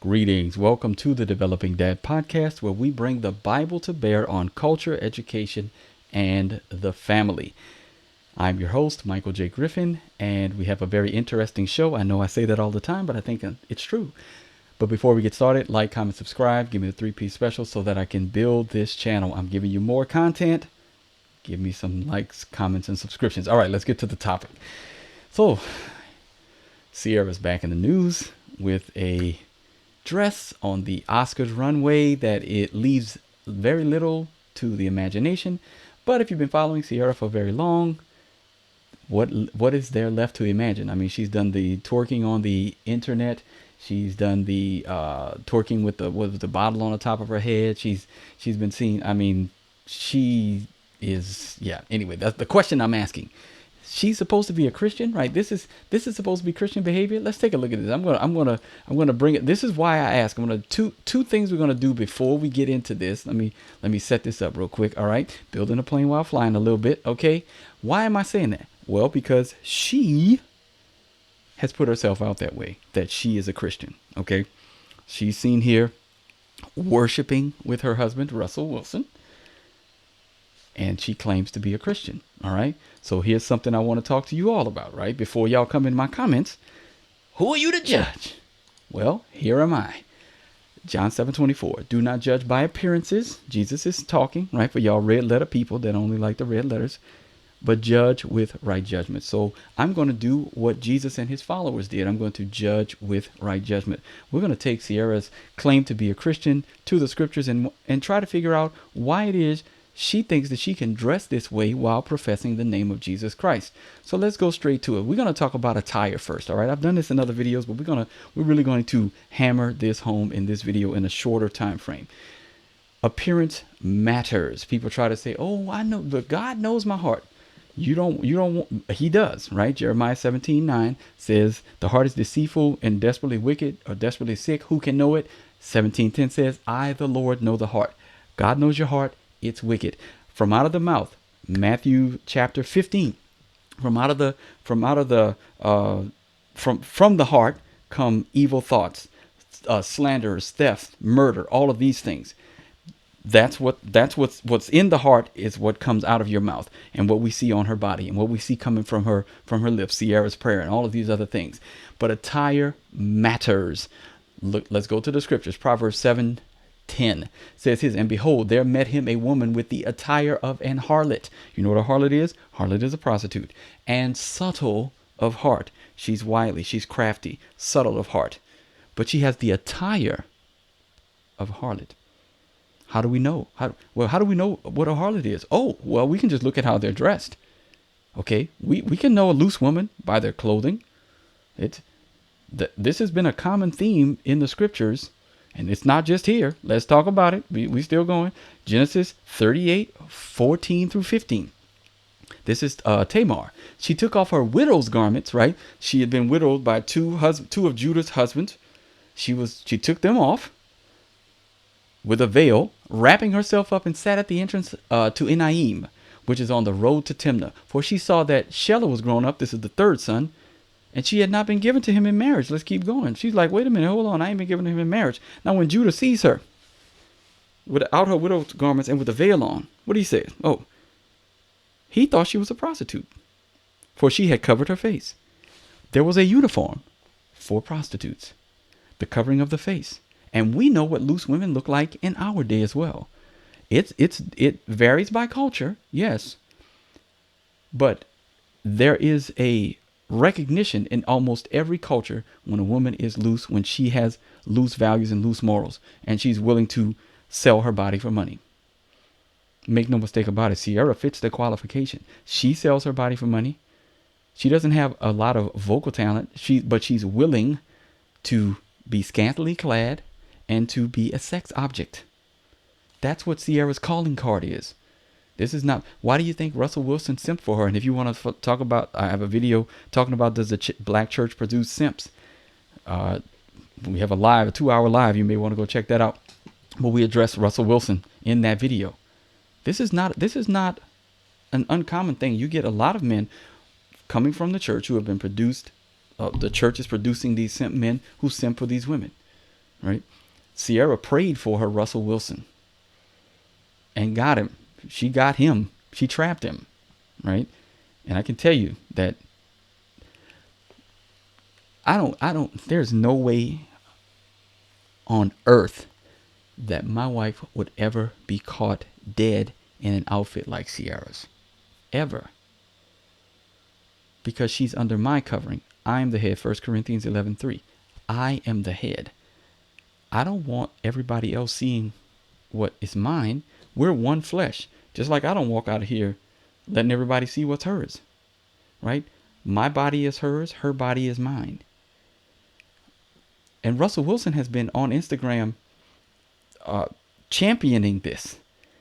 Greetings. Welcome to the Developing Dad podcast, where we bring the Bible to bear on culture, education, and the family. I'm your host, Michael J. Griffin, and we have a very interesting show. I know I say that all the time, but I think it's true. But before we get started, like, comment, subscribe, give me the three-piece special so that I can build this channel. I'm giving you more content. Give me some likes, comments, and subscriptions. All right, let's get to the topic. So, Ciara's back in the news with a dress on the Oscars runway that it leaves very little to the imagination. But if you've been following Ciara for very long, what is there left to imagine? I mean, she's done the twerking on the internet. She's done the twerking with the bottle on the top of her head. She's been seen. I mean, she is, yeah. Anyway, that's the question I'm asking. She's supposed to be a Christian, right? This is supposed to be Christian behavior. Let's take a look at this. I'm gonna bring it. This is why I ask. I'm gonna two things we're gonna do before we get into this. Let me set this up real quick. All right, building a plane while flying a little bit. Okay, why am I saying that? Well, because she has put herself out that way, that she is a Christian. Okay, she's seen here worshiping with her husband Russell Wilson, and she claims to be a Christian. All right. So here's something I want to talk to you all about, right? Before y'all come in my comments, who are you to judge? Well, here am I. John 7:24. Do not judge by appearances. Jesus is talking, right? For y'all red letter people that only like the red letters, but judge with right judgment. So I'm going to do what Jesus and his followers did. I'm going to judge with right judgment. We're going to take Ciara's claim to be a Christian to the scriptures and try to figure out why it is she thinks that she can dress this way while professing the name of Jesus Christ. So let's go straight to it. We're going to talk about attire first. All right. I've done this in other videos, but we're really going to hammer this home in this video in a shorter time frame. Appearance matters. People try to say, "Oh, I know, but God knows my heart." You don't, he does, right? Jeremiah 17:9 says, "The heart is deceitful and desperately wicked," or desperately sick. Who can know it? 17:10 says, "I, the Lord, know the heart." God knows your heart. It's wicked. From out of the mouth, Matthew chapter 15, from the heart come evil thoughts, slanders, theft, murder, all of these things. That's what's in the heart is what comes out of your mouth, and what we see on her body, and what we see coming from her lips, Ciara's prayer, and all of these other things. But attire matters. Look, let's go to the scriptures. Proverbs 7:10 says his, "And behold, there met him a woman with the attire of an harlot." You know what a harlot is? Harlot is a prostitute. "And subtle of heart." She's wily, she's crafty, subtle of heart. But she has the attire of a harlot. How do we know? How do we know what a harlot is? Oh, well, we can just look at how they're dressed. Okay, we can know a loose woman by their clothing. This has been a common theme in the scriptures. And it's not just here. Let's talk about it. We still going. Genesis 38:14 through 15. This is Tamar. She took off her widow's garments, right? She had been widowed by two of Judah's husbands. She took them off with a veil, wrapping herself up, and sat at the entrance to Enaim, which is on the road to Timnah. For she saw that Shelah was grown up. This is the third son. And she had not been given to him in marriage. Let's keep going. She's like, wait a minute, hold on. I ain't been given to him in marriage. Now, when Judah sees her without her widow's garments and with a veil on, what do he say? Oh, he thought she was a prostitute, for she had covered her face. There was a uniform for prostitutes, the covering of the face. And we know what loose women look like in our day as well. It varies by culture, yes. But there is a recognition in almost every culture when a woman is loose, when she has loose values and loose morals, and she's willing to sell her body for money. Make no mistake about it, Ciara fits the qualification. She sells her body for money. She doesn't have a lot of vocal talent, but she's willing to be scantily clad and to be a sex object. That's what Ciara's calling card is. This is not. Why do you think Russell Wilson simped for her? And if you want to talk about, I have a video talking about, does the black church produce simps? We have a 2-hour live. You may want to go check that out. But we address Russell Wilson in that video. This is not an uncommon thing. You get a lot of men coming from the church who have been produced. The church is producing these simp men who simp for these women. right? Ciara prayed for her Russell Wilson and got him. She got him. She trapped him, right? And I can tell you that there's no way on earth that my wife would ever be caught dead in an outfit like Ciara's. Ever. Because she's under my covering. I am the head. 1 Corinthians 11:3. I am the head. I don't want everybody else seeing what is mine. We're one flesh. Just like I don't walk out of here letting everybody see what's hers. Right? My body is hers. Her body is mine. And Russell Wilson has been on Instagram championing this.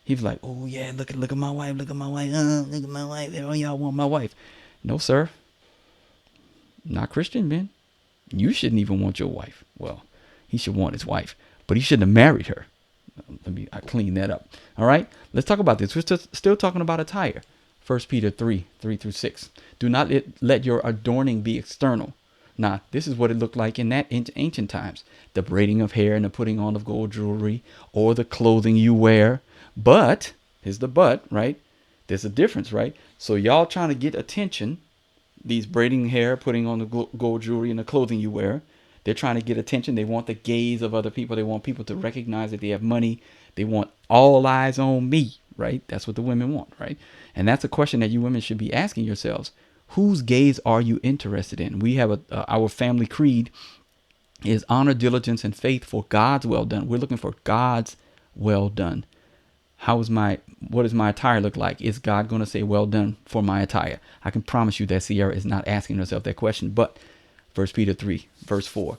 He was like, "Oh yeah, look at my wife, look at my wife, look at my wife. Oh, y'all want my wife?" No, sir. Not Christian men. You shouldn't even want your wife. Well, he should want his wife, but he shouldn't have married her. I clean that up. All right, let's talk about this. We're still talking about attire. 1 Peter 3:3-6. Do not let your adorning be external. Now, this is what it looked like in that ancient times. The braiding of hair and the putting on of gold jewelry or the clothing you wear. But, here's the but, right? There's a difference, right? So y'all trying to get attention, these braiding hair, putting on the gold jewelry and the clothing you wear. They're trying to get attention. They want the gaze of other people. They want people to recognize that they have money. They want all eyes on me, right? That's what the women want, right? And that's a question that you women should be asking yourselves. Whose gaze are you interested in? We have our family creed is honor, diligence, and faith for God's well done. We're looking for God's well done. What does my attire look like? Is God going to say well done for my attire? I can promise you that Ciara is not asking herself that question. But 1 Peter 3:4.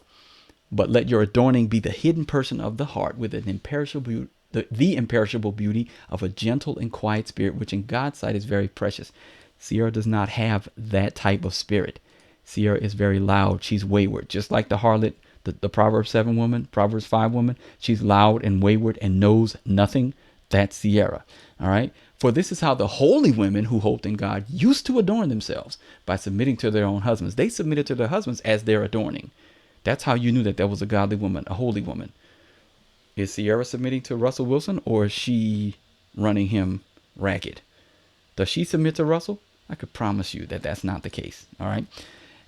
But let your adorning be the hidden person of the heart with an imperishable the imperishable beauty of a gentle and quiet spirit, which in God's sight is very precious. Ciara does not have that type of spirit. Ciara is very loud. She's wayward, just like the harlot, the Proverbs 7 woman, Proverbs 5 woman. She's loud and wayward and knows nothing. That's Ciara. All right. For this is how the holy women who hoped in God used to adorn themselves, by submitting to their own husbands. They submitted to their husbands as their adorning. That's how you knew that was a godly woman, a holy woman. Is Ciara submitting to Russell Wilson, or is she running him ragged? Does she submit to Russell? I could promise you that that's not the case. All right.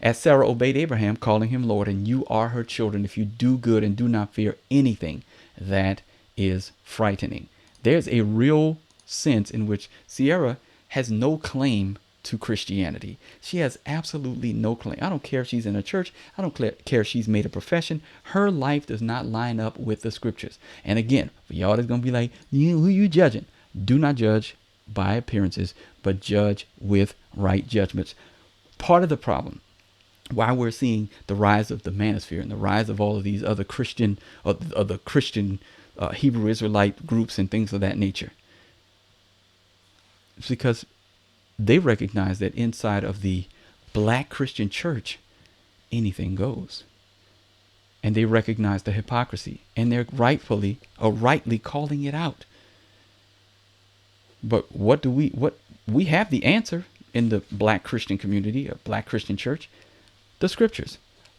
As Sarah obeyed Abraham, calling him Lord, and you are her children if you do good and do not fear anything that is frightening. There's a real sense in which Ciara has no claim to Christianity. She has absolutely no claim. I don't care if she's in a church. I don't care if she's made a profession. Her life does not line up with the scriptures. And again, for y'all that's going to be like, who you judging? Do not judge by appearances, but judge with right judgments. Part of the problem, why we're seeing the rise of the manosphere and the rise of all of these other Christian Hebrew Israelite groups and things of that nature, it's because they recognize that inside of the black Christian church, anything goes. And they recognize the hypocrisy, and they're rightly calling it out. But what we have the answer in the black Christian community, a black Christian church, the scriptures.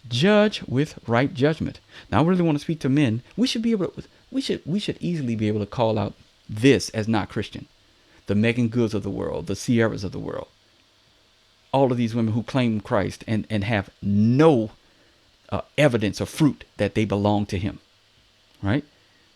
Judge with right judgment. Now, I really want to speak to men. We should easily be able to call out this as not Christian. The Megan Goods of the world, the Ciaras of the world, all of these women who claim Christ and have no evidence or fruit that they belong to him, right?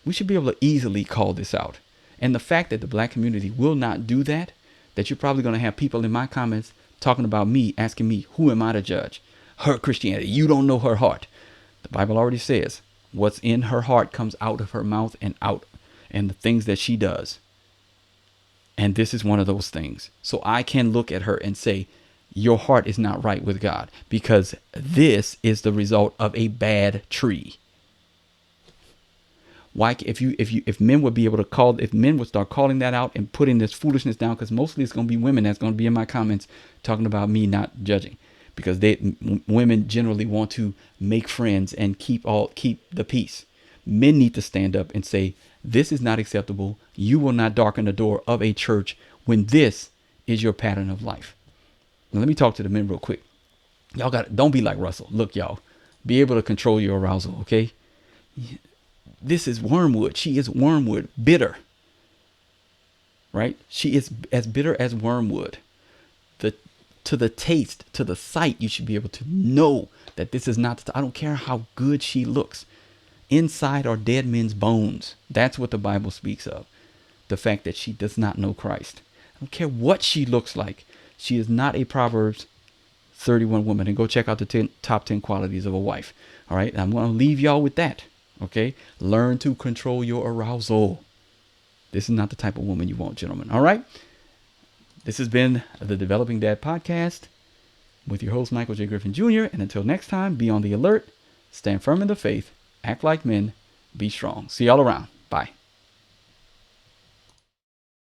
We should be able to easily call this out. And the fact that the black community will not do that, that you're probably going to have people in my comments talking about me, asking me, who am I to judge? Her Christianity. You don't know her heart. The Bible already says what's in her heart comes out of her mouth and the things that she does. And this is one of those things. So I can look at her and say, your heart is not right with God, because this is the result of a bad tree. Why, if men would be able to if men would start calling that out and putting this foolishness down, because mostly it's going to be women that's going to be in my comments talking about me not judging, because women generally want to make friends and keep the peace. Men need to stand up and say, this is not acceptable. You will not darken the door of a church when this is your pattern of life. Now, let me talk to the men real quick. Don't be like Russell. Look, y'all, be able to control your arousal. Okay. This is wormwood. She is wormwood, bitter, right? She is as bitter as wormwood. The To the taste, to the sight, you should be able to know that this is not. I don't care how good she looks. Inside are dead men's bones. That's what the Bible speaks of. The fact that she does not know Christ. I don't care what she looks like. She is not a Proverbs 31 woman. And go check out the top 10 qualities of a wife. All right. I'm going to leave y'all with that. Okay. Learn to control your arousal. This is not the type of woman you want, gentlemen. All right. This has been the Developing Dad Podcast with your host, Michael J. Griffin Jr. And until next time, be on the alert, stand firm in the faith, act like men, be strong. See y'all around. Bye.